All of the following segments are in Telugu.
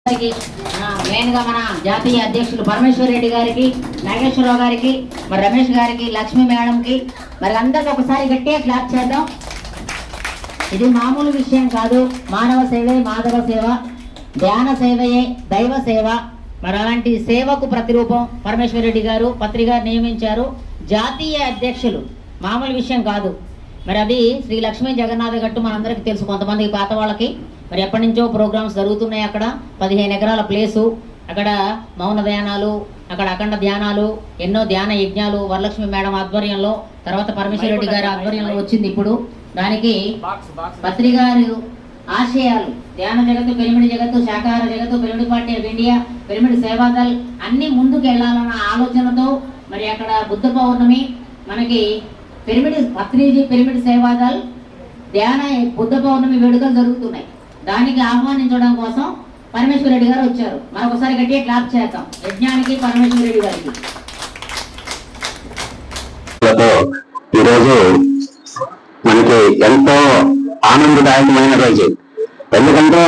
మెయిన్ గా మన జాతీయ అధ్యక్షులు పరమేశ్వర్ రెడ్డి గారికి, నాగేశ్వరరావు గారికి, మరి రమేష్ గారికి, లక్ష్మి మేడం కి, మరి అందరికి ఒకసారి గట్టిగా క్లాప్ చేద్దాం. ఇది మామూలు విషయం కాదు. మానవ సేవే మాధవ సేవ, ధ్యాన సేవయే దైవ సేవ. మరి అలాంటి సేవకు ప్రతిరూపం పరమేశ్వర్ రెడ్డి గారు పత్రిక నియమించారు. జాతీయ అధ్యక్షులు మామూలు విషయం కాదు. మరి అది శ్రీ లక్ష్మీ జగన్నాథ గట్టు మనందరికీ తెలుసు, కొంతమందికి పాత వాళ్ళకి. మరి ఎప్పటి నుంచో ప్రోగ్రామ్స్ జరుగుతున్నాయి. అక్కడ 15 ఎకరాల ప్లేసు, అక్కడ మౌన ధ్యానాలు, అక్కడ అఖండ ధ్యానాలు, ఎన్నో ధ్యాన యజ్ఞాలు వరలక్ష్మి మేడం ఆధ్వర్యంలో, తర్వాత పరమేశ్వర రెడ్డి గారి ఆధ్వర్యంలో వచ్చింది. ఇప్పుడు దానికి పత్రిక గారు ఆశయాలు, ధ్యాన జగత్తు, పిరమిడ్ జగత్తు, శాకాహార జగత్తు, pyramid party of India, pyramid Seva Dal అన్ని ముందుకు వెళ్ళాలన్న ఆలోచనతో మరి అక్కడ బుద్ధ పౌర్ణమి మనకి పిరమిడ్ పత్రిజీ పిరమిడ్ సేవాదల్ ధ్యాన బుద్ధ పౌర్ణమి వేడుకలు జరుగుతున్నాయి. దానికి ఆహ్వానించడం కోసం పరమేశ్వర రెడ్డి గారు వచ్చారు. మరొకసారి గట్టిగా క్లాప్ చేద్దాం యజ్ఞానికి, పరమేశ్వర రెడ్డి గారికి. ఈరోజు మనకి ఎంతో ఆనందదాయకమైన రోజు. ఎందుకంటే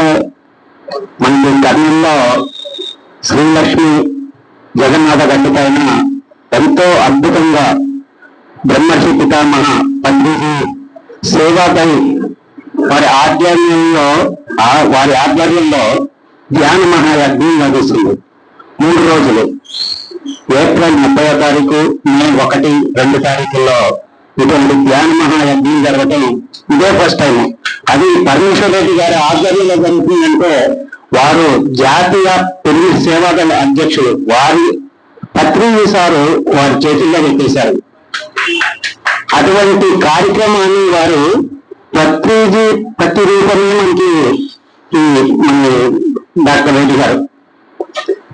మనకి కర్నూలులో శ్రీలక్ష్మి జగన్నాథ గట్టు పైన ఎంతో అద్భుతంగా బ్రహ్మర్షి పితామహ పత్రిజీ సేవాదల్ వారి ఆధ్వర్యంలో ధ్యాన మహాయజ్ఞం నడుస్తుంది. 3 రోజులు, ఏప్రిల్ 30వ తారీఖు, మే 1, 2 తారీఖుల్లో ఇటువంటి ధ్యాన మహాయజ్ఞం జరగటం ఇదే ఫస్ట్ టైం. అది పరమేశ్వర రెడ్డి గారి ఆధ్వర్యంలో జరుగుతుందంటే వారు జాతీయ పిరమిడ్ సేవాదళ అధ్యక్షులు, వారి పత్రిజీ సారు వారి చేతుల్లో పెట్టేశారు. అటువంటి కార్యక్రమాన్ని వారు పత్రిజీ ప్రతి రూపంలో మనకి మన డాక్టర్ రెడ్డి గారు,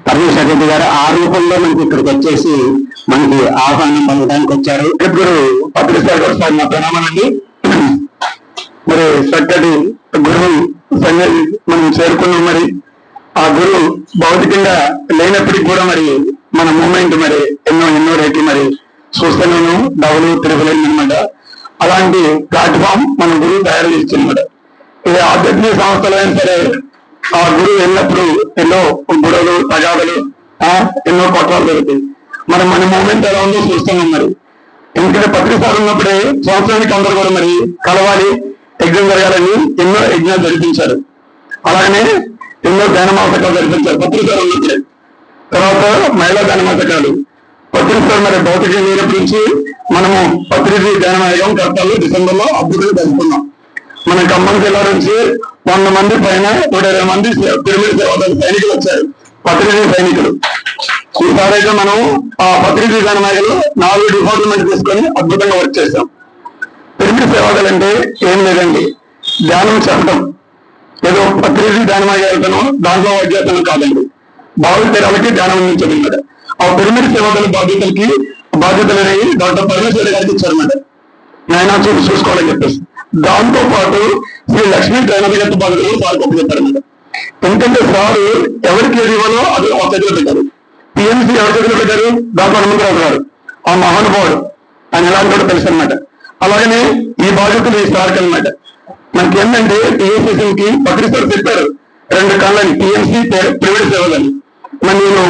పరమేశ్వర రెడ్డి గారు ఆ రూపంలో మనకి ఇక్కడికి వచ్చేసి మనకి ఆహ్వానం పొందడానికి వచ్చారు. ఇప్పుడు పత్రిక నా ప్రణామాలండి. మరి చక్కటి గురువు సన్నిధి మనం చేరుకున్నాం. మరి ఆ గురువు భౌతికంగా లేనప్పటికీ కూడా మరి మన మూమెంట్ మరి ఎన్నో రేట్లు మరి చూస్తున్నాను, డబ్బులు తిరుగులేదు అనమాట. అలాంటి ప్లాట్ఫామ్ మన గురువు తయారు చేస్తున్నమాట. ఇది ఆధ్యాత్మిక సంస్థలు అయినా సరే ఆ గురువు వెళ్ళినప్పుడు ఎన్నో గొడవలు, తగాదలు, ఎన్నో కొట్లాలు జరుగుతాయి. మన మూమెంట్ ఎలా ఉందో చూస్తున్నాం. మరి ఎందుకంటే పత్రికలు ఉన్నప్పుడే సంవత్సరానికి అందరూ కూడా మరి కలవాలి, యజ్ఞం జరగాలని ఎన్నో యజ్ఞాలు జరిపించారు. అలాగనే ఎన్నో ధ్యానమాసకాలు జరిపించారు పత్రికలు ఉన్నప్పుడే. తర్వాత మహిళా ధ్యానమాసకాలు, పత్రికలు మరి భౌతిక లేనప్పటి నుంచి మనము పత్రిక ధ్యానమాయకం కర్తాలు డిసెంబర్లో అద్భుతంగా జరుపుకున్నాం. మన ఖమ్మం జిల్లా నుంచి 100 మంది పైన 120 మంది పిరమిడ్ సేవాదళ సైనికులు వచ్చారు, పత్రిక సైనికులు. ఈసారి అయితే మనం ఆ పత్రిక ధ్యానమాయకులు 4 డిపార్ట్మెంట్ తీసుకొని అద్భుతంగా వర్క్ చేశాం. పిరమిడ్ సేవాదళ అంటే ఏం లేదండి, ధ్యానం చెప్పడం. ఏదో పత్రిక ధ్యానమాయకులను దాంట్లో అధ్యాత్నం కాదండి, భావితరాలకి ధ్యానం అందించడం. ఆ పిరమిడ్ సేవాదళ బాధ్యతలు అనేవి డాక్టర్ పరమేశ్వర గారికి ఇచ్చారన్నమాట. ఆయన చూసుకోవాలని చెప్పేసి దాంతో పాటు శ్రీ లక్ష్మీ జగన్నాథ బాధ్యతలు సార్ గొప్ప చెప్పారన్నమాట. ఎందుకంటే సారు ఎవరికి ఏది ఇవ్వాలో అది ఆ చేతిలో పెట్టారు. టీఎంసీ ఎవరి చేతిలో పెట్టారు, డాక్టర్ హనుమంతరావు గారు, ఆ మహానుభావుడు. ఆయన ఎలా కూడా తెలుసు అనమాట. అలాగనే ఈ బాధ్యతలు ఈ సార్కి అనమాట. మనకి ఏంటంటే టీఎంసీకి పత్రికలు చెప్పారు 2 కళ్ళని, టీఎంసీ పిరమిడ్ సేవలని. మరి నేను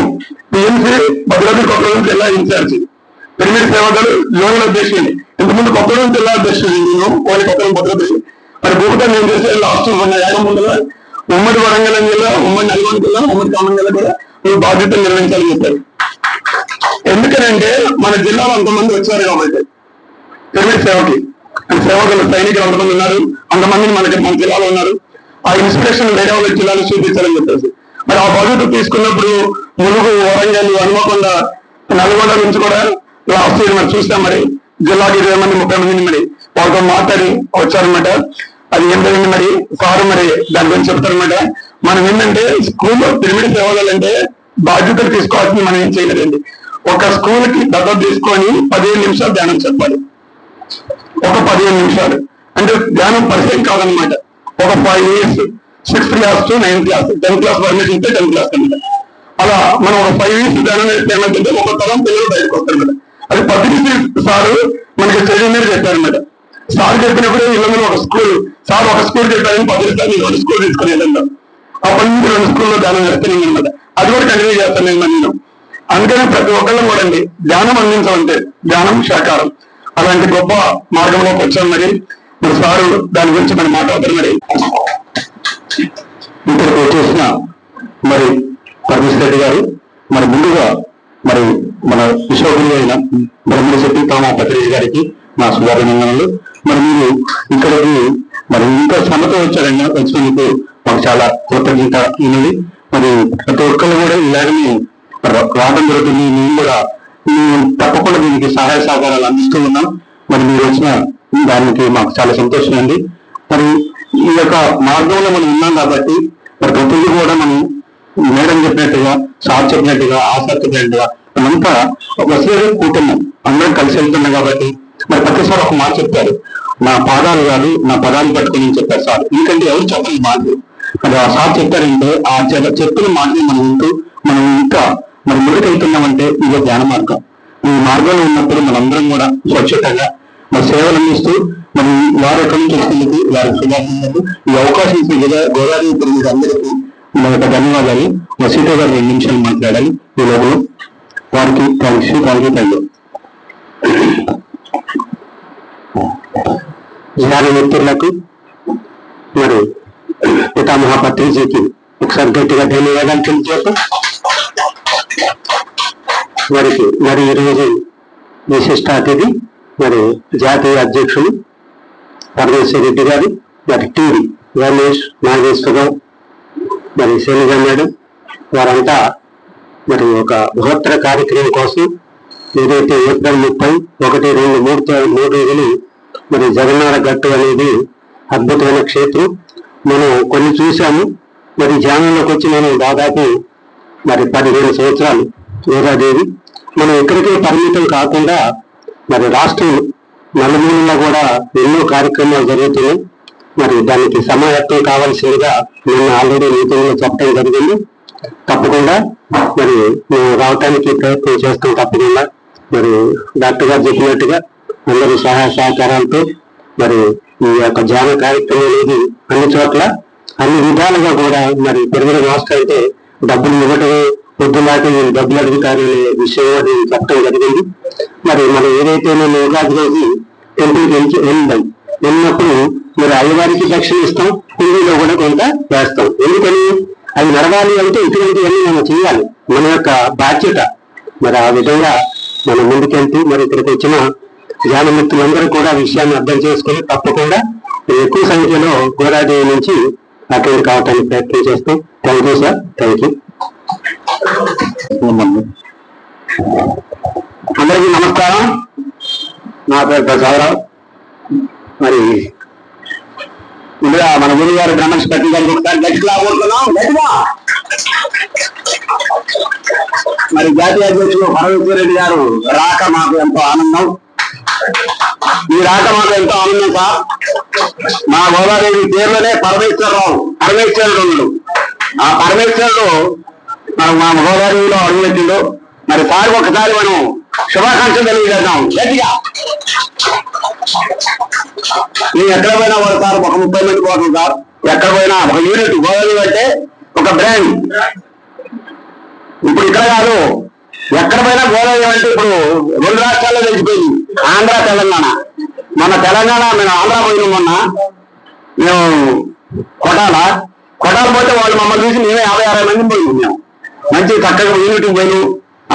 టీఎంసీ భద్రాద్రి కొత్తగూడెం జిల్లా ఇన్ఛార్జి, పిరమిడ్ సేవలు లోన్ అధ్యక్షుడిని. ఇంతకుముందు కొత్తగూడెం జిల్లా అధ్యక్షుడు నేను, కొత్తగూడెం భద్రాద్రి. మరి భూమితో నేను చేసే లాస్ట్ 50 ముందులో ఉమ్మడి వరంగల్ జిల్లా, ఉమ్మడి నల్గొండ జిల్లా, ఉమ్మడి ఖమ్మం జిల్లా కూడా నువ్వు బాధ్యతలు నిర్వహించాలని చెప్పారు. ఎందుకనంటే మన జిల్లాలో అంతమంది వచ్చారు కాబట్టి పిరమిడ్ సేవకి సేవకులు సైనికులు అంతమంది ఉన్నారు, అంతమందిని మన జిల్లాలో ఉన్నారు. ఆ ఇన్స్పిరేషన్ వేరే వాళ్ళ జిల్లాలో చూపించాలని చెప్పేసి మరి ఆ బాధ్యత తీసుకున్నప్పుడు ములుగు, వరంగల్, హనుమకొండ, నల్గొండ నుంచి కూడా లాస్ట్ ఇయర్ మరి చూస్తాం. మరి జిల్లాకి 20 మంది 30 మందిని మరి వాళ్ళతో మాట్లాడి వచ్చారనమాట. అది ఏం జరిగింది మరి సారు మరి దాని గురించి చెప్తారనమాట. మనం ఏంటంటే స్కూల్లో పిరమిడ్ సేవలు అంటే బాధ్యతలు తీసుకోవాల్సింది మనం ఏం చేయలేదండి. ఒక స్కూల్ కి దత్తత తీసుకొని 15 నిమిషాలు ధ్యానం చెప్పాలి. ఒక 15 నిమిషాలు అంటే ధ్యానం పరిచయం కాదనమాట. ఒక 5 years 6th class to 9th class, 10th class permission ఇస్తే 10th class అనమాట. అలా మనం ఒక 5 years ధ్యానం ఏమంటే ఒక తరం పిల్లలు బయటకు వస్తారనమాట. అది పత్రిక సారు మనకి చదివి మీద చెప్పారనమాట. సార్ చెప్పినప్పుడు ఇళ్ళలో ఒక స్కూల్, సార్ ఒక స్కూల్ చెప్పారని 10 సార్లు 2 స్కూల్ తీసుకుని వెళ్ళాం. అప్పటి నుంచి 2 స్కూల్లో ధ్యానం చేస్తున్నాం అనమాట. అది కూడా కంటిన్యూ చేస్తాను నేను. అందుకని ప్రతి ఒక్కళ్ళు కూడా అండి ధ్యానం అందించాలంటే ధ్యానం శాకారం అలాంటి గొప్ప మార్గంలోకి వచ్చాం. మరి సారు దాని గురించి మనం మాట్లాడతారు. మరి ఇక్కడికి వచ్చేసిన మరి పరమేశ్వర రెడ్డి గారు మరి ముందుగా మరి మన విశ్వగురు అయిన బ్రహ్మశెట్టి తామాపతి గారికి నా శుభాభినందనలు. మరి మీరు ఇక్కడికి మరి ఇంత శ్రమతో వచ్చినందుకు మాకు చాలా కృతజ్ఞత ఉన్నది. మరి ప్రతి ఒక్కరు కూడా ఇలాగనే రావడం జరుగుతుంది. మేము కూడా తప్పకుండా దీనికి సహాయ సహకారాలు అందిస్తూ ఉన్నాం. మరి మీరు వచ్చిన దానికి మాకు చాలా సంతోషం అండి. మరి ఈ యొక్క మార్గంలో మనం ఉన్నాం కాబట్టి మరి ప్రతి కూడా మనం మేడం చెప్పినట్టుగా సార్ చెప్పినట్టుగా ఆసక్తి చెప్పినట్టుగా మనంతా వసూలు కుటుంబం అందరం కలిసి వెళ్తున్నాం కాబట్టి మరి ప్రతిసారి ఒక మాట చెప్తారు, నా పాదాలు కాదు నా పదాలు పట్టుకుని చెప్పారు సార్. ఎందుకంటే ఎవరు చెప్పని మాటలు మరి ఆ సార్ చెప్పారంటే ఆ చెప్పిన మాటలు మనం ఉంటూ మనం ఇంకా మరి ముందుకు వెళ్తున్నామంటే ఇదే ధ్యాన మార్గం. ఈ మార్గంలో ఉన్నప్పుడు మనందరం కూడా స్వచ్ఛతగా మరి సేవలు అందిస్తూ మరి వారి ఎక్కడి నుంచి వచ్చినందుకు వారికి శుభాకాంక్షలు. ఈ అవకాశం ఇచ్చిన గోదావరి తిరిగి అందరికీ మన యొక్క ధన్యవాదాలు. సీత గారు 2 నిమిషాలు మాట్లాడాలి. ఈ లోపల వారికి థ్యాంక్స్. జ్ఞాన మిత్రులకు మరి పితామహాపత్రిజీకి ఒకసారి గట్టిగా ధన్యవాదాలు తెలియజేస్తూ మరి ఈరోజు విశిష్ట అతిథి మరి జాతీయ అధ్యక్షులు పరమేశ్వర రెడ్డి గారు, మరి టీవీ రమేష్, నాగేశ్వరరావు, మరి శైలజ మేడం వారంతా మరి ఒక బృహత్తర కార్యక్రమం కోసం ఏదైతే ఏప్రిల్ 30, 1, 2, 3 రోజులు మరి జగన్నాథ గట్టు అనేది అద్భుతమైన క్షేత్రం. మనం కొన్ని చూసాము. మరి ధ్యానంలోకి వచ్చి నేను దాదాపు మరి 15 సంవత్సరాలు. గోదాదేవి మనం ఇక్కడికే పరిమితం కాకుండా మరి రాష్ట్రం నలుమూలలో కూడా ఎన్నో కార్యక్రమాలు జరుగుతున్నాయి. మరి దానికి సమాయత్తం కావాల్సిందిగా నేను ఆల్రెడీ మీటింగ్లో చెప్పడం జరిగింది. తప్పకుండా మరి మేము రావటానికి ప్రయత్నం చేస్తాం. తప్పకుండా మరి డాక్టర్ గారు చెప్పినట్టుగా అందరూ సహాయ సహకారాలతో మరి ఈ యొక్క ధ్యాన కార్యక్రమం అనేది అన్ని చోట్ల అన్ని విధాలుగా కూడా మరి పెరుగుదల రాష్ట్రం అయితే డబ్బులు ఇవ్వటమే పొద్దులాగా నేను డబ్బులు అడుగుతారు అనే విషయం నేను చెప్పడం జరిగింది. మరి మనం ఏదైతే మేము ఉగాది రోజు టెంపుల్కి వెళ్ళినప్పుడు మరి అయ్యవారికి దక్షిణ ఇస్తాం, హిందీలో కూడా కొంత వేస్తాం. ఎందుకని అవి నడవాలి అంటే ఇటువంటివన్నీ మనం చేయాలి, మన యొక్క బాధ్యత. మరి ఆ విధంగా మనం ముందుకెళ్తూ మరి ఇక్కడికి వచ్చిన ధ్యాన మిత్రులందరూ కూడా విషయాన్ని అర్థం చేసుకుని తప్పకుండా ఎక్కువ సంఖ్యలో గోదాదేవి నుంచి అటెండ్ కావడానికి ప్రయత్నం చేస్తాం. Thank you sir. Thank you. అందరికీ నమస్కారం. నా పేరు ప్రసాదరావు. మరి ముందుగా మన గురువు గారు బ్రహ్మశెట్టి రెడ్డి గారికి ఒకసారి గట్టిగా కోరుతున్నాం. గట్టిగా మరి జాతీయ అధ్యక్షులు పరమేశ్వర రెడ్డి గారు రాక మాకు ఎంతో ఆనందం. ఈ రాక మాకు ఎంతో ఆనందం సార్. మా గోదాదేవి పేరులోనే పరమేశ్వరుడు ఉన్నాడు. ఆ పరమేశ్వరుడు మా గోదాదేవిలో అడుగుపెట్టిండు. మరి సార్ ఒకసారి మనం శుభాకాంక్షలు తెలియజేద్దాం గట్టిగా. నేను ఎక్కడ పోయినా కూడా సార్ ఒక 30 మంది పోతాం సార్. ఎక్కడ పోయినా ఒక యూనిట్. గోదావరి అంటే ఒక బ్రాండ్. ఇప్పుడు ఇక్కడ కాదు, ఎక్కడ పోయినా గోదావరి అంటే ఇప్పుడు 2 రాష్ట్రాల్లో తెలిసిపోయింది, ఆంధ్ర తెలంగాణ. మన తెలంగాణ మేము ఆంధ్ర పోయినాం మొన్న. మేము కొటాల పోతే వాళ్ళు మమ్మల్ని చూసి మేమే 50-60 మంది పోయినాం. మేము మంచి చక్కగా యూనిట్కి పోయినాం.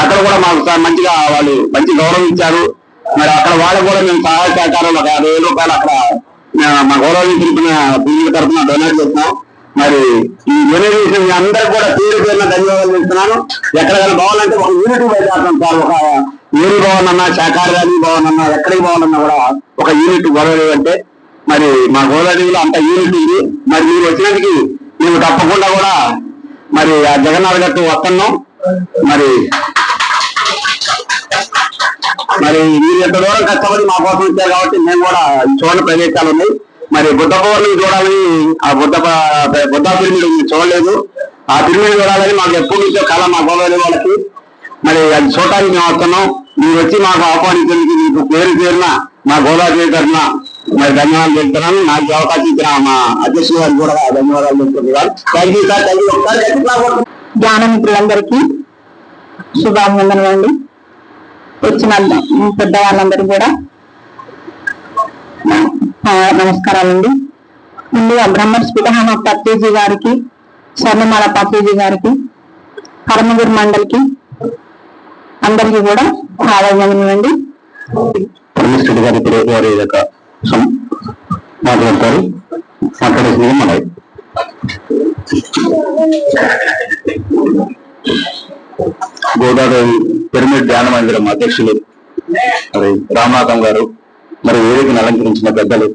అక్కడ కూడా మాకు మంచిగా వాళ్ళు మంచి గౌరవం ఇచ్చారు. మరి అక్కడ వాళ్ళకు కూడా మేము సహాయ సహకారాలు ఒక 50,000 రూపాయలు అక్కడ మా గౌరవం తెలిపిన బిల్లుల తరఫున డొనేట్ చేస్తున్నాం. మరి ఈ డొనేట్ చేసిన మీ అందరికి కూడా పేరున ధన్యవాదాలు చెప్తున్నాను. ఎక్కడికైనా పోవాలంటే ఒక యూనిట్ బయటేస్తాం సార్. ఒక ఏరి భవన్ అన్నా, శాఖాహారీ భవన్ అన్నా, ఎక్కడికి పోవాలన్నా కూడా ఒక యూనిట్ గోదావరి అంటే మరి మా గోదావరిలో అంత యూనిట్ ఉంది. మరి మీరు వచ్చినందుకు మేము తప్పకుండా కూడా మరి ఆ జగన్నాథ గట్టు వస్తున్నాం. మరి మీరు ఎంత దూరం కష్టపడి మా కోసం వచ్చారు కాబట్టి మేము కూడా చూడని ప్రదేశాలు ఉన్నాయి. మరి బుద్ధ పౌర్ణమి చూడాలని, ఆ బుద్ధ పిరమిడ్ చూడలేదు. ఆ పిరమిడ్ చూడాలని మాకు ఎప్పటి నుంచో కళ మా గోదావరి వాళ్ళకి. మరి అది చూడటానికి మేము వస్తున్నాం. మీరు వచ్చి మాకు ఆహ్వానించేందుకు మీకు పేరున మా గోదావరి తరఫున మరి ధన్యవాదాలు చెప్తున్నాను. నాకు ఈ అవకాశం ఇచ్చిన మా అధ్యక్షులు గారికి కూడా ధన్యవాదాలు చెప్తున్నాను. Thank you sir. జ్ఞాన మిత్రులందరికీ శుభాభినందనలు అండి. వచ్చిన పెద్దవాళ్ళందరికీ కూడా నమస్కారాలండి. ముందుగా బ్రహ్మర్షి పితామహ పత్రిజీ గారికి, స్వర్ణమాల పత్రిజీ గారికి, కర్మగురు మండలికి అందరికీ కూడా అభినందనలు అండి. పరమేశ్వరుడు గారు ఇప్పుడు వారి యొక్క మాట్లాడతారు. మాట్లాడేసింది మనవి. గోదావరి పిరమిడ్ ధ్యాన మందిరం అధ్యక్షులు మరి రామనాథం గారు, మరి వేదికను అలంకరించిన పెద్దలు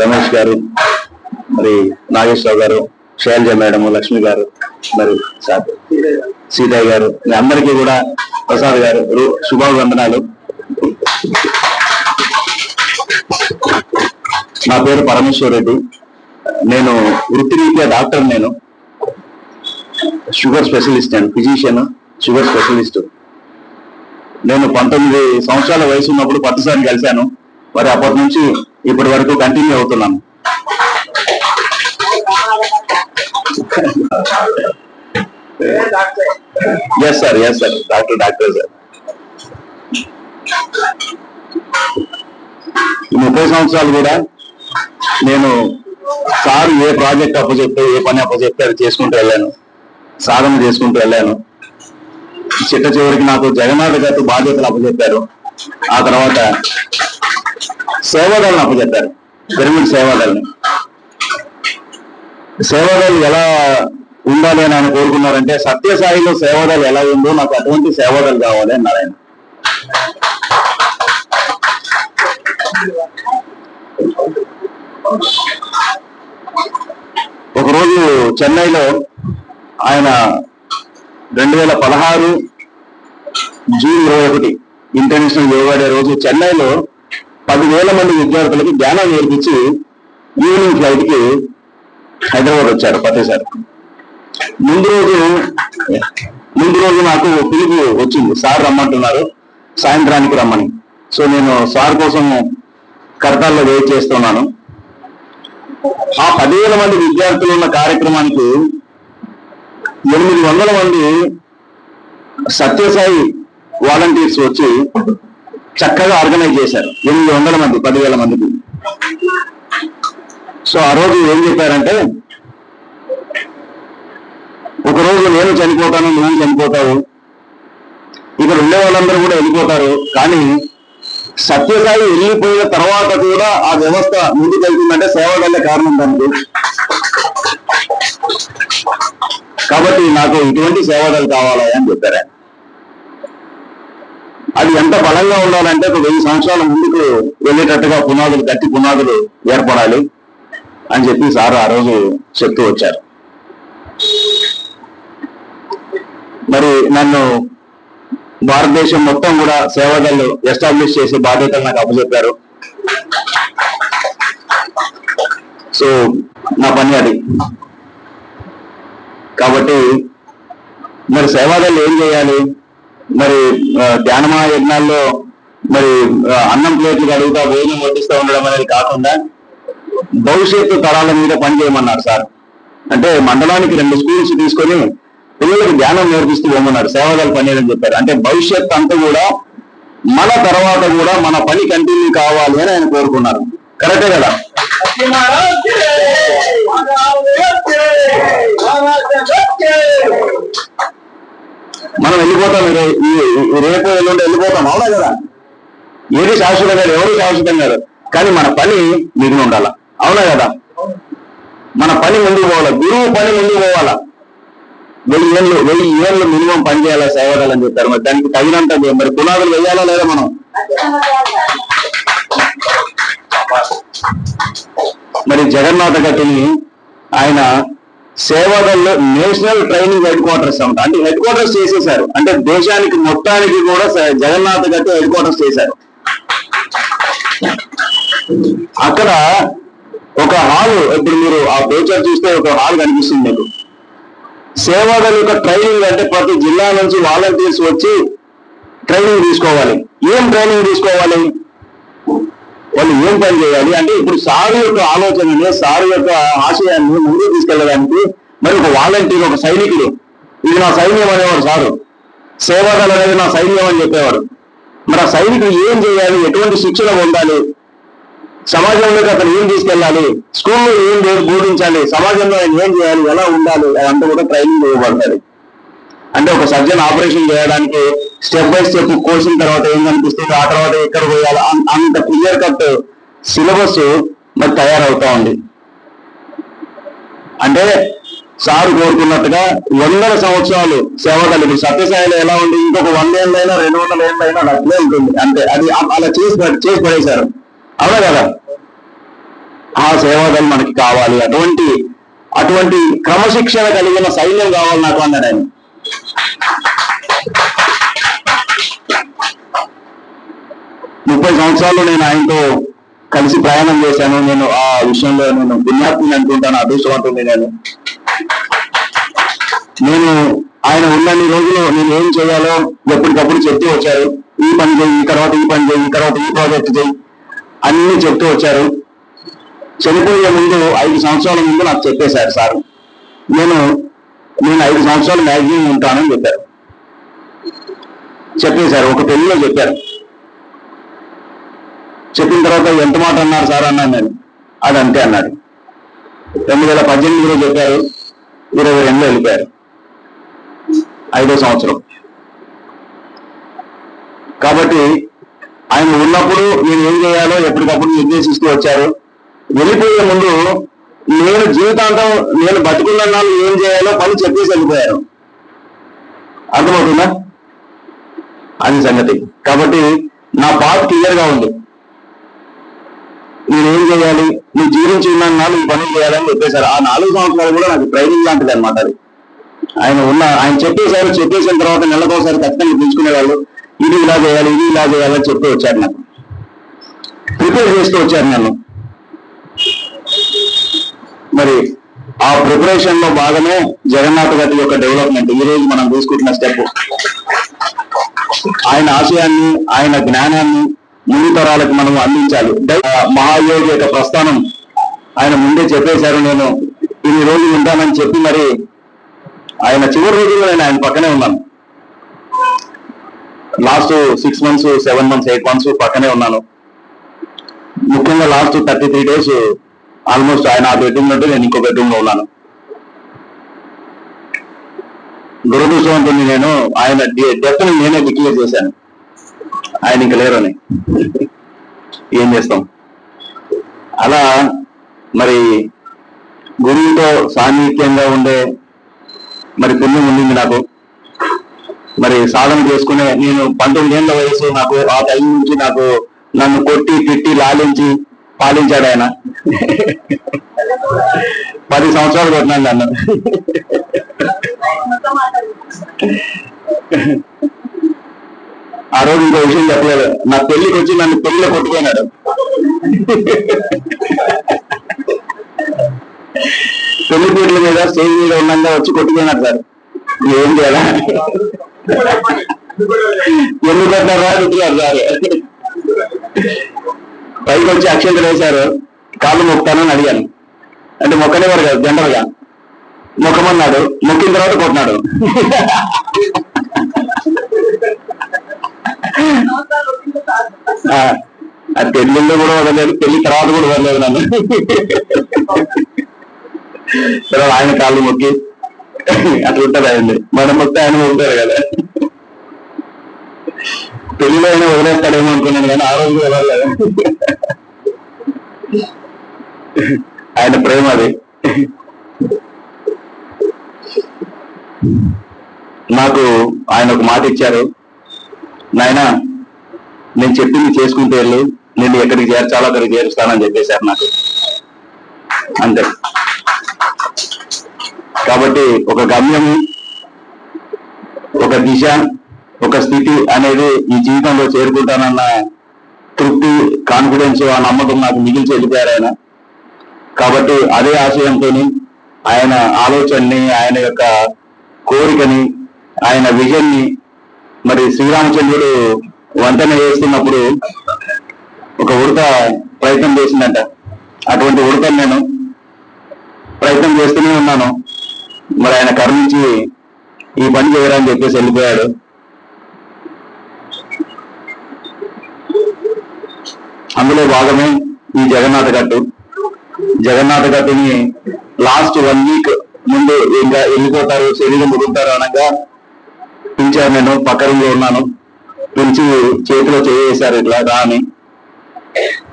రమేష్ గారు, మరి నాగేశ్వరరావు గారు, శైలజ మేడం, లక్ష్మి గారు, మరి సీతయ్య గారు, మీ అందరికీ కూడా ప్రసాద్ గారు శుభాభివందనాలు. నా పేరు పరమేశ్వర్ రెడ్డి. నేను వృత్తిరీత్యా డాక్టర్. నేను sugar specialist and physician, sugar specialist. నేను 19 సంవత్సరాల వయసు ఉన్నప్పుడు కొత్తసారి కలిశాను. మరి అప్పటి నుంచి ఇప్పటి వరకు కంటిన్యూ అవుతున్నాను. Yes sir, doctor sir. ఈ 30 సంవత్సరాలు కూడా నేను సార్ ఏ ప్రాజెక్ట్ అప్పచెప్తే, ఏ పని అప్పచెప్తే అది చేసుకుంటూ వెళ్ళాను, సాధన చేసుకుంటూ వెళ్ళాను. చిట్ట చివరికి నాకు జగన్నాథ గారు బాధ్యతలు అప్పచెప్పారు. ఆ తర్వాత సేవాదళను అప్పచెప్పారు, పిరమిడ్ సేవాదళని. సేవాదళం ఎలా ఉండాలి అని ఆయన కోరుకున్నారంటే, సత్యసాయిలో సేవాదళం ఎలా ఉందో నాకు అటువంటి సేవాదళం కావాలి అన్నారు ఆయన. ఒకరోజు చెన్నైలో ఆయన 2016 జూన్ 21 ఇంటర్నేషనల్ యోగా డే రోజు చెన్నైలో 10,000 మంది విద్యార్థులకి ధ్యానం నేర్పించి ఈవినింగ్ ఫ్లైట్ కి హైదరాబాద్ వచ్చారు పట్టేశారు. ముందు రోజు నాకు పిలుపు వచ్చింది, సార్ రమ్మంటున్నారు, సాయంత్రానికి రమ్మని. సో నేను సార్ కోసం కర్తాల్లో వెయిట్ చేస్తున్నాను. ఆ 10,000 మంది విద్యార్థులు ఉన్న కార్యక్రమానికి 800 మంది సత్యసాయి వాలంటీర్స్ వచ్చి చక్కగా ఆర్గనైజ్ చేశారు. 800 మంది 10,000 మందికి. సో ఆ రోజు ఏం చెప్పారంటే, ఒకరోజు నేను చనిపోతాను, నువ్వు చనిపోతావు, ఇక్కడ ఉండే వాళ్ళందరూ కూడా వెళ్ళిపోతారు, కానీ సత్యసాయి వెళ్ళిపోయిన తర్వాత కూడా ఆ వ్యవస్థ ముందుకు వెళ్తుందంటే సేవలే కారణం దానికి. కాబట్టి నాకు ఇటువంటి సేవలు కావాలి అని చెప్పారు. అది ఎంత బలంగా ఉండాలంటే ఒక 1000 సంవత్సరాల ముందుకు వెళ్ళేటట్టుగా పునాదులు, గట్టి పునాదులు ఏర్పడాలి అని చెప్పి సార్ ఆ రోజు చెప్తూ వచ్చారు. మరి నన్ను భారతదేశం మొత్తం కూడా సేవలు ఎస్టాబ్లిష్ చేసే బాధ్యతలు నాకు అప్పచెప్పారు. సో నా పని అది. కాబట్టి మరి సేవాదళ్ళు ఏం చేయాలి? మరి ధ్యానమా యజ్ఞాల్లో మరి అన్నం ప్లేట్లు కడుగుతా, భోజనం వడ్డిస్తూ ఉండడం అనేది కాకుండా భవిష్యత్తు తరాల మీద పని చేయమన్నారు సార్. అంటే మండలానికి 2 స్కూల్స్ తీసుకొని పిల్లలకు ధ్యానం నేర్పిస్తూ పోమన్నారు. సేవాదళ పని అని చెప్పారు. అంటే భవిష్యత్ అంతా కూడా మన తర్వాత కూడా మన పని కంటిన్యూ కావాలి అని ఆయన కోరుకున్నారు. కరెక్టే కదా? మనం వెళ్ళిపోతాం, రేపు ఎల్లుండి వెళ్ళిపోతాం, అవునా కదా? ఏది శాశ్వతం కాదు, ఎవరు శాశ్వతం కాదు, కానీ మన పని మిగిలి ఉండాల, అవునా కదా? మన పని ముందుకు పోవాలా, గురువు పని ముందుకు పోవాలా. 1000 ఏళ్ళు మినిమం పని చేయాలా సేవదాలని చెప్పారు. మరి దానికి తగినంత మరి పునాదులు వేయాలా లేదా? మనం మరి జగన్నాథ గట్టిని ఆయన సేవాదల్లో నేషనల్ ట్రైనింగ్ హెడ్ క్వార్టర్స్ అంటే హెడ్ క్వార్టర్స్ చేసేశారు. అంటే దేశానికి మొత్తానికి కూడా జగన్నాథ గట్టి హెడ్ క్వార్టర్స్ చేశారు. అక్కడ ఒక హాల్, ఇప్పుడు మీరు ఆ పేచర్ చూస్తే ఒక హాల్ కనిపిస్తుంది మీకు. సేవాదళ యొక్క ట్రైనింగ్ అంటే ప్రతి జిల్లా నుంచి వాలంటీర్స్ వచ్చి ట్రైనింగ్ తీసుకోవాలి. ఏం ట్రైనింగ్ తీసుకోవాలి? వాళ్ళు ఏం పని చేయాలి అంటే ఇప్పుడు సారు యొక్క ఆలోచనని, సారు యొక్క ఆశయాన్ని ముందుకు తీసుకెళ్ళడానికి మరి ఒక వాలంటీర్, ఒక సైనికుడు, ఇది నా సైన్యం అనేవాడు సారు. సేవాదళ అనేది నా సైన్యం అని చెప్పేవాడు. మరి ఆ సైనికుడు ఏం చేయాలి, ఎటువంటి శిక్షణ పొందాలి, సమాజంలోకి అతను ఏం తీసుకెళ్ళాలి, స్కూల్లో ఏం బోధించాలి, సమాజంలో ఆయన ఏం చేయాలి, ఎలా ఉండాలి, అదంతా కూడా ట్రైనింగ్ ఇవ్వబడతాడు. అంటే ఒక సర్జన్ ఆపరేషన్ చేయడానికి స్టెప్ బై స్టెప్ కోసిన తర్వాత ఏం కనిపిస్తుంది, ఆ తర్వాత ఎక్కడ పోయాలి, అంత క్లియర్ కట్ సిలబస్ మరి తయారవుతా ఉంది. అంటే సారు కోరుకున్నట్టుగా 100 సంవత్సరాలు సేవదళం. ఇప్పుడు సత్యసాయిలో ఎలా ఉంది, ఇంకొక 100 ఏళ్ళైనా 200 ఏళ్ళైనా అట్లే ఉంటుంది. అంటే అది అలా చేసి పడేశారు. అవునా కదా? ఆ సేవాదళం మనకి కావాలి, అటువంటి క్రమశిక్షణ కలిగిన సైన్యం కావాలి నాకు అన్నాడు ఆయన. ముప్పై సంవత్సరాలు నేను ఆయనతో కలిసి ప్రయాణం చేశాను. నేను ఆ విషయంలో నేను పుణ్యాత్ముని అనుకుంటాను, అదృష్టవంతుని. నేను ఆయన ఉన్నన్ని రోజులు నేను ఏం చేయాలో ఎప్పటికప్పుడు చెప్తూ వచ్చారు. ఈ పని చేయి, ఈ తర్వాత ఈ పని చేయి, ఈ తర్వాత ఈ ప్రాజెక్ట్ చేయి, అన్ని చెప్తూ వచ్చారు. చనిపోయే ముందు 5 సంవత్సరాల ముందు నాకు చెప్పేశారు సార్, నేను 5 సంవత్సరాలు మ్యాక్సిమం ఉంటానని చెప్పేశారు. ఒక పెళ్లిలో చెప్పారు. చెప్పిన తర్వాత ఎంత మాట అన్నారు సార్ అన్నాను నేను. అది అంతే అన్నాడు. 2018లో చెప్పారు, 22లో వెళ్ళిపోయారు. 5వ సంవత్సరం. కాబట్టి ఆయన ఉన్నప్పుడు నేను ఏం చేయాలో ఎప్పటికప్పుడు నిర్దేశిస్తూ వచ్చారు. వెళ్ళిపోయే ముందు నేను జీవితాంతం నేను బతుకున్న నాళ్ళు ఏం చేయాలో పని చెప్పేసి వెళ్ళిపోయారు. అర్థమవుతుందా? అది సంగతి. కాబట్టి నా పాత్ క్లియర్ గా ఉంది. నేనేం చేయాలి, నువ్వు జీవించి ఉన్న నాళ్ళు ఈ పనులు చేయాలని చెప్పేశారు. ఆ 4 సంవత్సరాలు కూడా నాకు ట్రైనింగ్ లాంటిది అనమాట. అది ఆయన చెప్పేసిన తర్వాత నెలకోసారి ఖచ్చితంగా పిలుచుకునేవాళ్ళు. ఇది ఇలా చేయాలి, ఇది ఇలా చేయాలని చెప్పి వచ్చారు. నాకు ప్రిపేర్ చేస్తూ వచ్చారు నన్ను. మరి ఆ ప్రిపరేషన్ లో భాగమే జగన్నాథ్ గట్టి యొక్క డెవలప్మెంట్. ఈ రోజు మనం తీసుకుంటున్న స్టెప్. ఆయన ఆశయాన్ని, ఆయన జ్ఞానాన్ని ముందు తరాలకు మనం అందించాలి. మహాయోగి యొక్క ప్రస్థానం ఆయన ముందే చెప్పేశారు. నేను ఇన్ని రోజులు ఉంటానని చెప్పి మరి ఆయన చివరి రోజుల్లో నేను ఆయన పక్కనే ఉన్నాను. లాస్ట్ 6 months, 7 months, 8 months పక్కనే ఉన్నాను. ముఖ్యంగా లాస్ట్ 33 days ఆల్మోస్ట్ ఆయన ఆ బెడ్రూమ్ నుండి నేను ఇంకో బెడ్రూమ్ లో ఉన్నాను. దురదృష్టవంతుని నేను ఆయన డెత్ ని నేనే డిక్లేర్ చేశాను. ఆయన ఇంక లేరని. ఏం చేస్తాం? అలా మరి గురువుతో సాన్నిహిత్యంగా ఉండే మరి పుణ్యం ఉండింది నాకు. మరి సాధన చేసుకునే నేను 19 ఏళ్ల వయసు నాకు. ఆ టైం నుంచి నన్ను కొట్టి తిట్టి లాలించి పాలించాడు ఆయన. 10 సంవత్సరాలు కొట్టినాను నన్ను. ఆ రోజు ఇంకో విషయం చెప్పలేదు. నా పెళ్లికి వచ్చి నన్ను పెళ్లిలో కొట్టుకున్నాడు. పెళ్లి పీటల మీద స్టేజ్ మీద ఉండగా వచ్చి కొట్టుకున్నాడు సార్. ఏం చేయాలా, ఎందుకు కొట్టారా కొట్టుకున్నారు సార్. పైకి వచ్చి అక్షంతలు వేశారు. కాళ్ళు మొక్కుతానని అడిగాను. అంటే మొక్కనేవారు కాదు, జనరల్ గా మొక్కమన్నాడు. మొక్కిన తర్వాత కొట్టినాడు. అది పెళ్లిలో కూడా వదలేదు, పెళ్లి తర్వాత కూడా వదలేదు నన్ను. తర్వాత ఆయన కాళ్ళు మొక్కి అట్లా ఉంటుంది. అయింది మనం మొక్కితే ఆయన మొక్కుతారు కదా. పెళ్లిలో అయినా వదిలేస్తాడేమో అనుకున్నాను కానీ ఆ రోజు వదలలేదు. ఆయన ప్రేమ అది. నాకు ఆయన ఒక మాట ఇచ్చారు, నాయనా నేను చెప్పింది చేసుకుంటూ వెళ్ళు, నేను ఎక్కడికి చేర్చాలో అక్కడికి చేరుస్తానని చెప్పేశారు నాకు. అంతే. కాబట్టి ఒక గమ్యము, ఒక దిశ, ఒక స్థితి అనేది ఈ జీవితంలో చేరుకుంటానన్న తృప్తి, కాన్ఫిడెన్స్, ఆ నమ్మకం నాకు మిగిల్చి వెళ్ళిపోయారు ఆయన. కాబట్టి అదే ఆశయంతో ఆయన ఆలోచనని, ఆయన యొక్క కోరికని, ఆయన విజన్ ని మరి శ్రీరామచంద్రుడు వంతెన వేస్తున్నప్పుడు ఒక ఉడత ప్రయత్నం చేసిందంట. అటువంటి ఉడతను నేను ప్రయత్నం చేస్తూనే ఉన్నాను. మరి ఆయన కరుణించి ఈ పని చేయరని చెప్పేసి వెళ్ళిపోయాడు. అందులో భాగమే ఈ జగన్నాథ గట్టు. జగన్నాథ గట్టుని లాస్ట్ 1 వీక్ ముందు ఇంకా వెళ్ళిపోతారు, శరీరం ముడుగుతారు అనగా పిలిచారు. నేను పక్క రూమ్లో ఉన్నాను. పిలిచి చేతిలో చేశారు, ఇట్లా రా అని.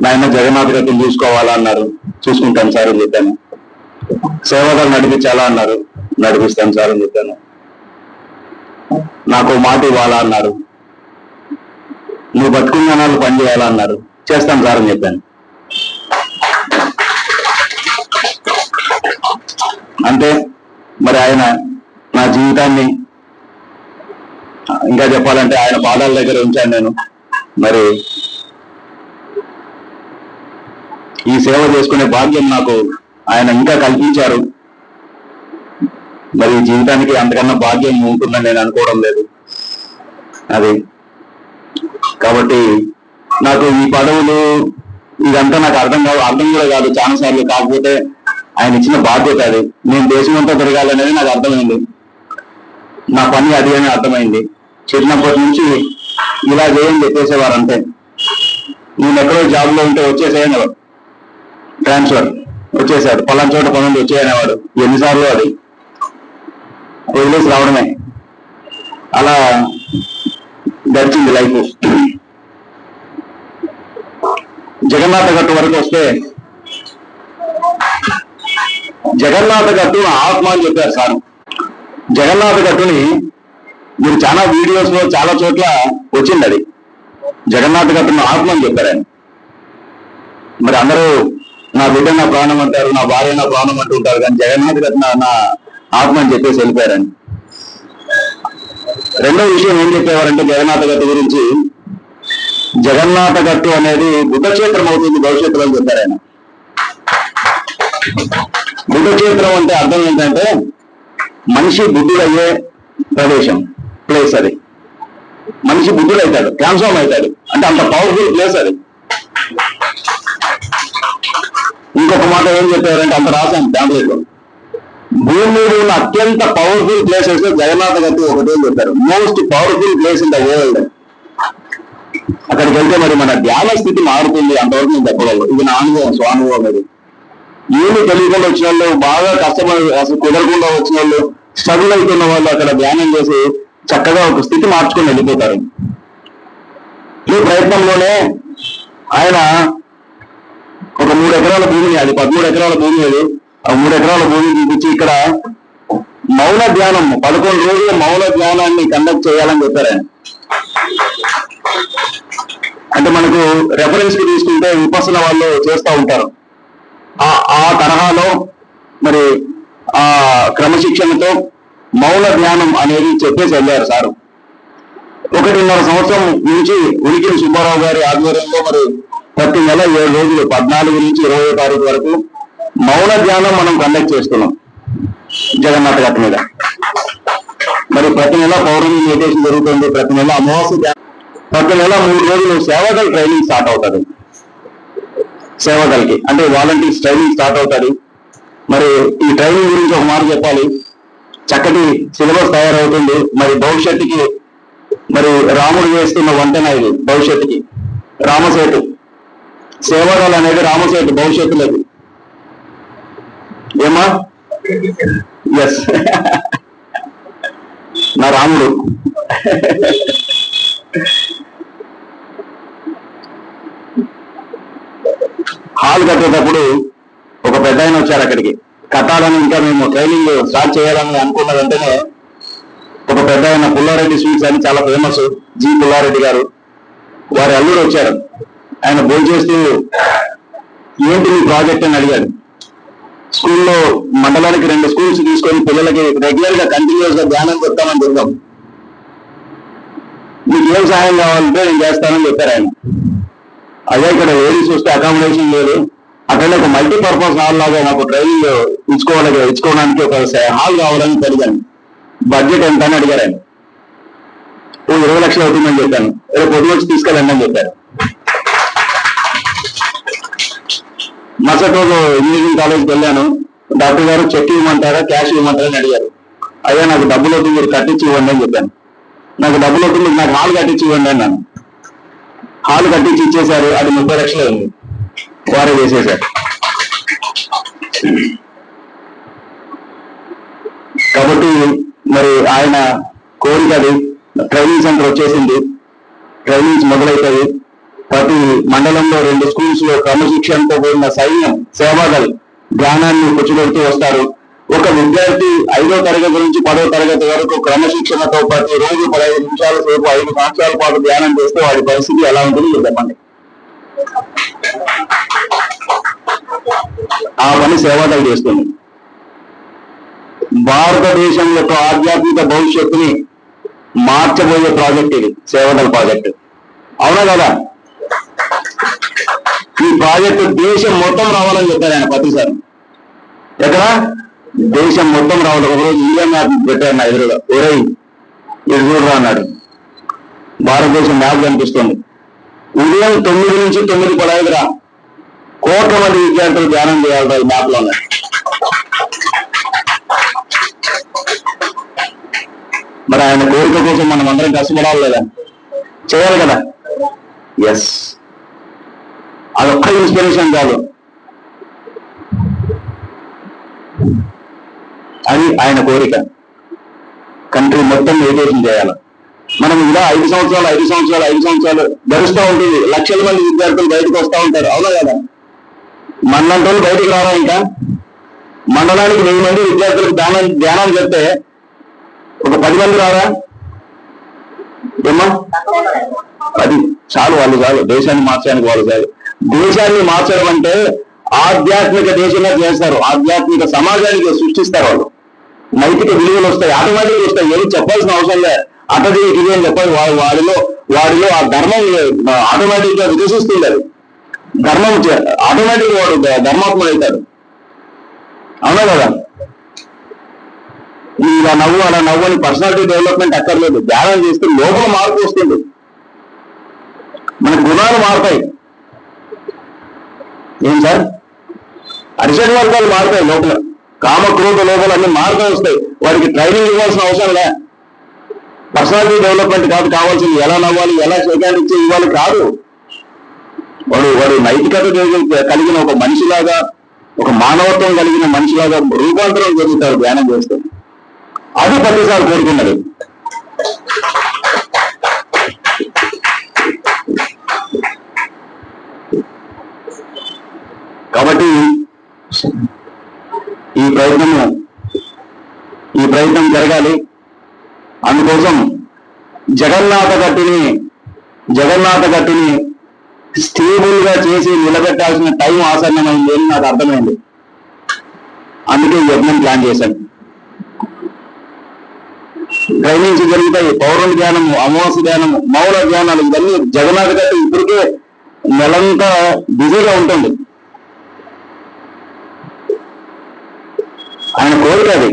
నాయన జగన్నాథ గట్టుని చూసుకోవాలా అన్నారు. చూసుకుంటాను సార్ అని చెప్పాను. సేవలు నడిపించాలా అన్నారు. నడిపిస్తాను సార్ అని చెప్పాను. నాకు మాట ఇవ్వాలా అన్నారు. నువ్వు బతుకున్న పని చేయాలా అన్నారు. చేస్తాను సార్ అని చెప్పాను. అంటే మరి ఆయన నా జీవితాన్ని ఇంకా చెప్పాలంటే ఆయన పాదాల దగ్గర ఉంచాను నేను. మరి ఈ సేవ చేసుకునే భాగ్యం నాకు ఆయన ఇంకా కల్పించారు. మరి జీవితానికి అంతకన్నా భాగ్యం ఉంటుందని నేను అనుకోవడం లేదు. అది కాబట్టి నాకు ఈ పదవులు ఇదంతా నాకు అర్థం కూడా కాదు చాలాసార్లు. కాకపోతే ఆయన ఇచ్చిన బాధ్యత అది. నేను దేశమంతా తిరగాలనేది నాకు అర్థమైంది. నా పని అది అని అర్థమైంది. చిన్నప్పటి నుంచి ఇలా చేయని చెప్పేసేవారు. అంతే, నేను ఎక్కడో జాబ్ లో ఉంటే వచ్చేసేయనేవాడు. ట్రాన్స్ఫర్ వచ్చేసాడు, పలానా చోట పనులు వచ్చేయనేవాడు. ఎన్నిసార్లు అది వదిలేసి రావడమే. అలా గడిచింది లైఫ్. జగన్నాథ గట్టు వరకు వస్తే, జగన్నాథ గట్టు ఆత్మ అని చెప్పారు సార్. జగన్నాథ గట్టుని మీరు చాలా వీడియోస్ లో చాలా చోట్ల వచ్చింది. అది జగన్నాథ గట్టును ఆత్మ అని చెప్పారు ఆయన. మరి అందరూ నా బిడ్డ నా ప్రాణం అంటారు, నా భార్య నా ప్రాణం అంటుంటారు, కానీ జగన్నాథ గట్టు నా ఆత్మ అని చెప్పేసి వెళ్ళిపోయారని. రెండో విషయం ఏం చెప్పేవారంటే జగన్నాథ గట్టు గురించి, జగన్నాథ గట్టు అనేది బుద్ధక్షేత్రం అవుతుంది భవిష్యత్తులో అని చెప్పారు ఆయన. బుద్ధక్షేత్రం అంటే అర్థం ఏంటంటే మనిషి బుద్ధుడయ్యే ప్రదేశం, ప్లేస్. అది మనిషి బుద్ధుడవుతాడు, ట్రాన్స్ఫార్మ్ అవుతాడు. అంటే అంత పవర్ఫుల్ ప్లేస్ అది. ఇంకొక మాట ఏం చెప్పారంటే, అంత రాశాను ఫ్యామిలీలో, భూమి మీద ఉన్న అత్యంత పవర్ఫుల్ ప్లేసెస్ జగన్నాథ గట్టు ఒకటే చెప్పారు. Most powerful place in the world. అక్కడికి వెళ్తే మరి మన ధ్యాన స్థితి మారుతుంది. అంతవరకు నేను చెప్పగలను. ఇది నా అనుభవం, స్వానుభవం. అది ఏమి తెలియకుండా వచ్చిన వాళ్ళు, బాగా కష్టపడి అసలు కుదరకుండా వచ్చిన వాళ్ళు, స్ట్రగుల్ అవుతున్న వాళ్ళు అక్కడ ధ్యానం చేసి చక్కగా ఒక స్థితి మార్చుకొని వెళ్ళిపోతారు. ఈ ప్రయత్నంలోనే ఆయన ఒక 3 ఎకరాల భూమిని, అది 13 ఎకరాల భూమి, అది ఆ 3 ఎకరాల భూమిని చూపించి ఇక్కడ మౌన ధ్యానం 11 రోజుల మౌన ధ్యానాన్ని కండక్ట్ చేయాలని చెప్పారు ఆయన. అంటే మనకు రెఫరెన్స్ కి తీసుకుంటే విపස්සన వాళ్ళు చేస్తూ ఉంటారు. ఆ తరహాలో మరి ఆ క్రమశిక్షణతో మౌన ధ్యానం అనేది చెప్పేసి వెళ్ళారు సారు. 1.5 సంవత్సరం నుంచి ఉనికిని సుబ్బారావు గారి ఆధ్వర్యంలో మరి ప్రతి నెల 7 రోజులు 14 నుంచి 20వ తారీఖు వరకు మౌన ధ్యానం మనం కండక్ట్ చేస్తున్నాం జగన్నాథ గట్టు మీద. మరి ప్రతి నెల పౌర్ణమి మెడిటేషన్ జరుగుతుంది. ప్రతి నెల అమావాస్య, ప్రతి నెల 3 రోజులు సేవదల్ ట్రైనింగ్ స్టార్ట్ అవుతుంది. సేవదల్కి అంటే వాలంటీర్స్ ట్రైనింగ్ స్టార్ట్ అవుతుంది. మరి ఈ ట్రైనింగ్ గురించి ఒక మాట చెప్పాలి. చక్కటి సిలబస్ తయారవుతుంది. మరి భవిష్యత్తుకి మరి రాముడు వేస్తున్న వంతెన ఇది. భవిష్యత్తుకి రామసేతు, సేవదల్ అనేది రామసేతు భవిష్యత్తులోకి. ఏమా? ఎస్, నా రాముడు. హాల్ కట్టేటప్పుడు ఒక పెద్ద ఆయన వచ్చారు అక్కడికి. కట్టాలని ఇంకా మేము ట్రైనింగ్ స్టార్ట్ చేయాలని అనుకున్న వెంటనే ఒక పెద్ద ఆయన, పుల్లారెడ్డి స్వీట్స్ అని చాలా ఫేమస్, జి పుల్లారెడ్డి గారు, వారి అల్లుడు వచ్చారు. ఆయన భోంచేస్తూ ఏంటి మీ ప్రాజెక్ట్ అని అడిగాడు. స్కూల్లో మండలానికి 2 స్కూల్స్ తీసుకొని పిల్లలకి రెగ్యులర్ గా కంటిన్యూస్ గా ధ్యానం చెప్తామని చెప్తాం. మీకు ఏం సహాయం కావాలంటే నేను చేస్తానని చెప్పారు ఆయన. అదే ఇక్కడ లేడీస్ వస్తే అకామిడేషన్ లేదు, అక్కడ ఒక మల్టీపర్పస్ హాల్ లాగా నాకు ట్రైనింగ్ ఇచ్చుకోవడానికి ఒక హాల్ కావాలని అడిగాను. బడ్జెట్ ఎంత అని అడిగారు ఆయన. 20 లక్షలు అవుతుందని చెప్పాను. రేపు పొద్దు వచ్చి తీసుకెళ్ళండి అని చెప్పారు. మరుసటి రోజు ఇంజనీరింగ్ కాలేజ్కి వెళ్ళాను. డాక్టర్ గారు చెక్ ఇవ్వమంటారా క్యాష్ ఇవ్వమంటారా అని అడిగారు. అయ్యా నాకు డబ్బులు వద్దు, మీరు కట్టించి ఇవ్వండి అని చెప్పాను. నాకు డబ్బులు వద్దు, మీకు నాకు హాల్ కట్టించి ఇవ్వండి అన్నాను. హాల్ కట్టించి ఇచ్చేశారు. అది 30 లక్షలు ఉంది, వారే చేసేశారు. కాబట్టి మరి ఆయన కోరిక అది. ట్రైనింగ్ సెంటర్ వచ్చేసింది, ట్రైనింగ్స్ మొదలవుతాయి. ప్రతి మండలంలో 2 స్కూల్స్ లో క్రమశిక్షణతో కూడిన సైన్యం సేవాదల్ జ్ఞానాన్ని కూర్చోబెడుతూ వస్తారు. ఒక విద్యార్థి 5వ తరగతి నుంచి 10వ తరగతి వరకు క్రమశిక్షణతో ప్రతి రోజు 15 నిమిషాల సేపు 5 సంవత్సరాల పాటు ధ్యానం చేస్తే వాడి పరిస్థితి ఎలా ఉంటుంది చెప్పండి. ఆ పని సేవాదల్ చేస్తుంది. భారతదేశం యొక్క ఆధ్యాత్మిక భవిష్యత్తుని మార్చబోయే ప్రాజెక్ట్ ఇది, సేవాదల్ ప్రాజెక్ట్. అవునా కదా? ఈ ప్రాజెక్టు దేశం మొత్తం రావాలని చెప్పారు ఆయన ప్రతిసారి. ఎక్కడ? దేశం మొత్తం రావాలి. ఒకరోజు ఇండియా మ్యాప్ పెట్టారు నా ఎదురుగా. ఒరే ఇది చూడరా అన్నాడు. భారతదేశం మ్యాప్ కనిపిస్తుంది. ఉదయం 9 నుంచి 9:15 రా, కోట్ల మంది విద్యార్థులు ధ్యానం చేయాలి ఈ మ్యాప్ లో ఉన్నాయి. మరి ఆయన కోరిక కోసం మనం అందరం కష్టపడాలి లేదా? చేయాలి కదా? ఎస్, అదొక్క ఇన్స్పిరేషన్ కాదు, అది ఆయన కోరిక. కంట్రీ మొత్తం మెడిటేషన్ చేయాలి. మనం ఇలా 5 సంవత్సరాలు గడుస్తూ ఉంటుంది. లక్షల మంది విద్యార్థులు బయటకు వస్తూ ఉంటారు. అవునా కదా? మండలంతో బయటికి రావడం. ఇంకా మండలానికి 1000 మంది విద్యార్థులకు ధ్యానం చెప్తే ఒక 10 మంది రారా? ఏమా 10 చాలు, వాళ్ళు చాలు. దేశాన్ని మార్చడానికి వాళ్ళు చాలు. దేశాన్ని మార్చడం అంటే ఆధ్యాత్మిక దేశంగా చేస్తారు, ఆధ్యాత్మిక సమాజానికి సృష్టిస్తారు. వాళ్ళు నైతిక విలువలు వస్తాయి, ఆటోమేటిక్ వస్తాయి. ఏమి చెప్పాల్సిన అవసరం లేదు. అతడి ఇది అని చెప్పాలి. వాడిలో ఆ ధర్మం ఆటోమేటిక్ గా వికసిస్తుంది. అది ధర్మం ఆటోమేటిక్ వాడు ధర్మాత్ముడు అవుతాడు. అవునా కదా? ఇలా నవ్వు అలా నవ్వు అని పర్సనాలిటీ డెవలప్మెంట్ అక్కర్లేదు. ధ్యానం చేస్తే లోపల మార్పు వస్తుంది, మన గుణాలు మారుతాయి. ఏం సార్? అరిషడ్ వర్గాలు మారుతాయి లోపల, కామ క్రోధ లోపల అన్ని మార్పులు వస్తాయి. వాడికి ట్రైనింగ్ ఇవ్వాల్సిన అవసరం లే. పర్సనాలిటీ డెవలప్మెంట్ కాదు కావాల్సింది. ఎలా నవ్వాలి, ఎలా శేఖాన్ని ఇచ్చి ఇవ్వాలి కాదు. వాడు నైతికత కలిగిన ఒక మనిషిలాగా, ఒక మానవత్వం కలిగిన మనిషిలాగా రూపాంతరం జరుగుతారు ధ్యానం చేస్తే. అది ప్రతిసారి కోరుకున్నది. కాబట్టి ఈ ప్రయత్నం జరగాలి. అందుకోసం జగన్నాథ గట్టుని స్టేబుల్ గా చేసి నిలబెట్టాల్సిన టైం ఆసన్నమైంది అని నాకు అర్థమైంది. అందుకే ఈ యజ్ఞం ప్లాన్ చేశాను. ట్రైనింగ్స్ జరుగుతాయి. పౌర్ణమి ధ్యానము, అమావాస్య ధ్యానము, మౌన ధ్యానాలు, ఇవన్నీ జగన్నాథ గట్టు ఇప్పటికే నెలంతా బిజీగా ఉంటుంది. ఆయన కోరిక అది.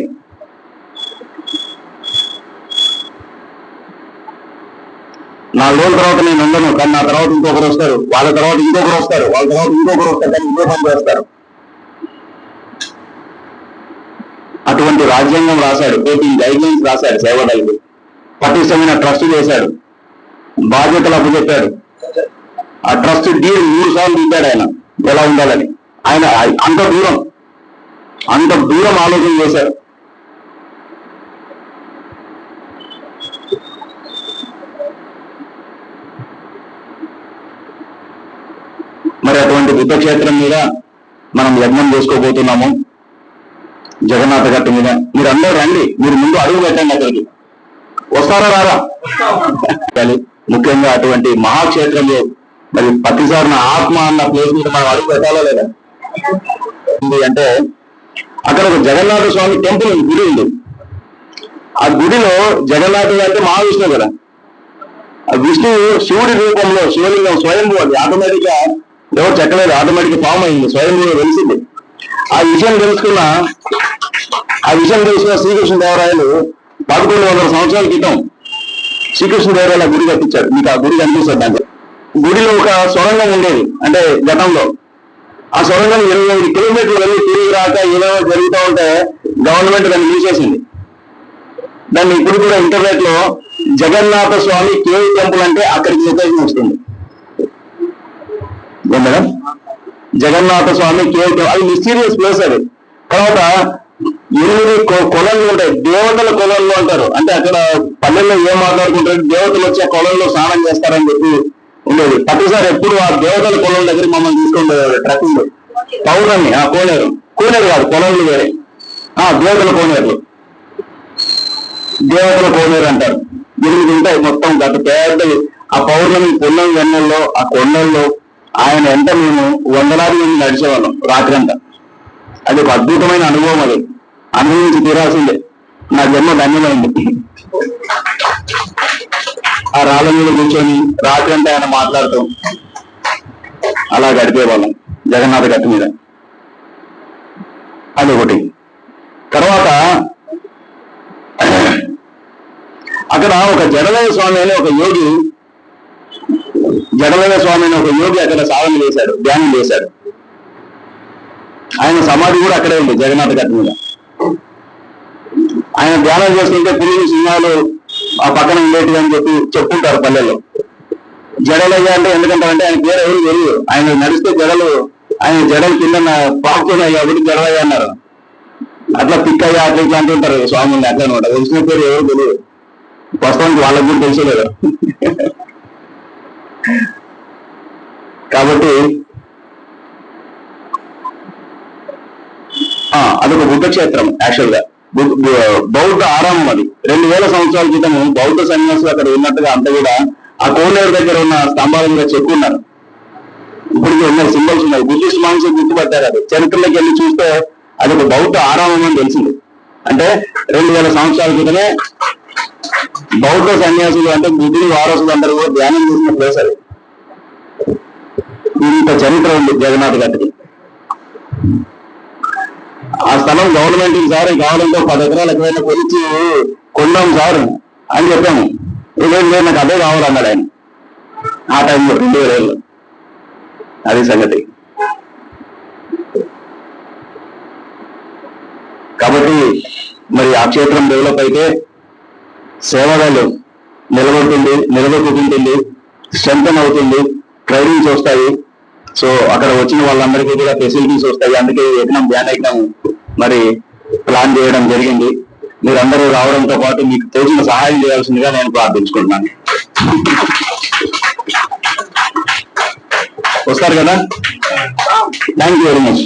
నాలుగు రోజుల తర్వాత నేను ఉండను, కానీ నా తర్వాత ఇంకొకరు వస్తారు, వాళ్ళ తర్వాత ఇంకొకరు వస్తారు, వాళ్ళ తర్వాత ఇంకొకరు వస్తారు, కానీ ఇంకో పని చేస్తారు. అటువంటి రాజ్యాంగం రాశాడు, 14 గైడ్లైన్స్ రాశాడు సేవదళికి. పటిష్టమైన ట్రస్ట్ చేశాడు, బాధ్యతలు అప్పచెప్పాడు. ఆ ట్రస్ట్ డీల్ 3 సార్లు ఇచ్చాడు ఆయన ఎలా ఉండాలని. ఆయన అంత దూరం ఆలోచన చేశారు. మరి అటువంటి యుద్ధక్షేత్రం మీద మనం యజ్ఞం చేసుకోబోతున్నాము. జగన్నాథ గట్టు మీద మీరు అందరూ రండి. మీరు ముందు అడుగు పెట్టండి. అక్కడికి వస్తారా రారా? ముఖ్యంగా అటువంటి మహాక్షేత్రంలో మరి ప్రతిసారి నా ఆత్మ అన్న ప్లేస్ మీద మనం అడుగు పెట్టాలా లేదా అంటే, అక్కడ ఒక జగన్నాథ స్వామి టెంపుల్ ఉంది, గుడి ఉంది. ఆ గుడిలో జగన్నాథుడు అంటే మహావిష్ణువు కదా. ఆ విష్ణువు శివుడి రూపంలో శివలింగం స్వయంభూ, అది ఆటోమేటిక్ గా ఎవరు చెక్కలేదు, ఆటోమేటిక్ ఫామ్ అయింది, స్వయంభూ తెలిసింది. ఆ విషయం తెలుసుకున్న శ్రీకృష్ణదేవరాయలు 1100 సంవత్సరాల క్రితం శ్రీకృష్ణదేవరాయలు ఆ గుడి కట్టించాడు. మీకు ఆ గుడి కనిపిస్తుంది. అంటే గుడిలో ఒక సొరంగం ఉండేది. అంటే గతంలో ఆ సొరంగం 25 కిలోమీటర్లు వెళ్ళి తిరిగి రాక ఏదో జరుగుతూ ఉంటే గవర్నమెంట్ దాన్ని తీసేసింది. దాన్ని ఇప్పుడు కూడా ఇంటర్నెట్ లో జగన్నాథ స్వామి కేవ్ టెంపుల్ అంటే అక్కడికి లొకేషన్ వస్తుంది. మేడం జగన్నాథ స్వామి కేవ్ టెంపుల్ అది మిస్టీరియస్ ప్లేస్ అది. తర్వాత 8 కొలలు ఉంటాయి, దేవతల కొలల్లో అంటారు. అంటే అక్కడ పల్లెల్లో ఏం మాట్లాడుకుంటారు, దేవతలు వచ్చి ఆ కొలంలో స్నానం చేస్తారని చెప్పి ఉండేది. ప్రతిసారి ఎప్పుడు ఆ దేవతల కొలం దగ్గర మమ్మల్ని తీసుకుంటారు ట్రక్కింగ్. పౌర్ణమి కోనేరు కాదు, కొలంలో వేరే దేవతల కోనేరు అంటారు. 8 ఉంటాయి మొత్తం గత పెద్దవి. ఆ పౌర్ణమి పున్నమి వెన్నెల్లో ఆ కొండల్లో ఆయన ఎంత మేము వందలాది మంది నడిచేవాళ్ళం రాత్రి అంతా. అది ఒక అద్భుతమైన అనుభవం. అది అనుభవించి తీరాల్సిందే. నా జన్మ ధన్యమైంది. ఆ రాళ్ళ మీద కూర్చొని రాత్రి అంతా ఆయన మాట్లాడుతూ అలా గడిపేవాళ్ళం జగన్నాథ గట్టు మీద. అదొకటి. తర్వాత అక్కడ ఒక జడలయ స్వామి అనే ఒక యోగి అక్కడ సాధన చేశాడు, ధ్యానం చేశాడు. ఆయన సమాధి కూడా అక్కడే ఉంది జగన్నాథ గట్టు మీద. ఆయన ధ్యానం చేస్తుంటే పులిని సింహాలు ఆ పక్కన ఉండేటివి అని చెప్పి చెప్పుకుంటారు పల్లెల్లో. జడలయ్య అంటే ఎందుకంటారంటే ఆయన పేరు ఎవరు తెలియదు. ఆయన నడిస్తే ఆయన జడలు కింద పాకుతున్నాయి కాబట్టి జడలయ్య అన్నారు. అట్లా పిక్కయ్య అట్లా ఇట్లా అంటుంటారు స్వాముల్ని. అట్లా అనమాట. తెలిసిన పేరు ఎవరు తెలియదు. ప్రస్తుతానికి వాళ్ళకి కూడా తెలియలేదు. కాబట్టి అదొక బుద్ధ క్షేత్రం. యాక్చువల్ గా బౌద్ధ ఆరామం అది. 2000 సంవత్సరాల క్రితం బౌద్ధ సన్యాసులు అక్కడ ఉన్నట్టుగా అంతా కూడా ఆ కోనేరు దగ్గర ఉన్న స్తంభాల మీద చెప్పుకున్నారు. ఇప్పటికీ ఉన్నాయి, సింబల్స్ ఉన్నాయి. బుద్ధిస్ట్ మాంసం గుర్తుపట్టారు. అది చరిత్రలోకి వెళ్ళి చూస్తే అది ఒక బౌద్ధ ఆరామం అని తెలిసింది. అంటే 2000 సంవత్సరాల క్రితమే బౌద్ధ సన్యాసులు అంటే బుద్ధుడి వారసులు అందరూ కూడా ధ్యానం చేసిన ప్లేస్ అది. ఇంత చరిత్ర ఉంది జగన్నాథ గట్టికి. ఆ స్థలం గవర్నమెంట్ సార్ కావాలంటే 10 ఎకరాలు ఎక్కడైనా కొలిచి కొందాం సార్ అని చెప్పాము. లేదు నాకు అదే కావాలన్నాడు ఆయన ఆ టైంలో 2000. అది సంగతి. కాబట్టి మరి ఆ క్షేత్రం డెవలప్ అయితే సేవలు నిలబడుకుంటుంది, స్ట్రెంథన్ అవుతుంది, ట్రైనింగ్స్ వస్తాయి. సో అక్కడ వచ్చిన వాళ్ళందరికీ కూడా ఫెసిలిటీస్ వస్తాయి. అందుకే ధ్యాన మరి ప్లాన్ చేయడం జరిగింది. మీరందరూ రావడంతో పాటు మీకు తోచిన సహాయం చేయాల్సిందిగా నేను ప్రార్థించుకుంటున్నాను. వస్తారు కదా? Thank you very much.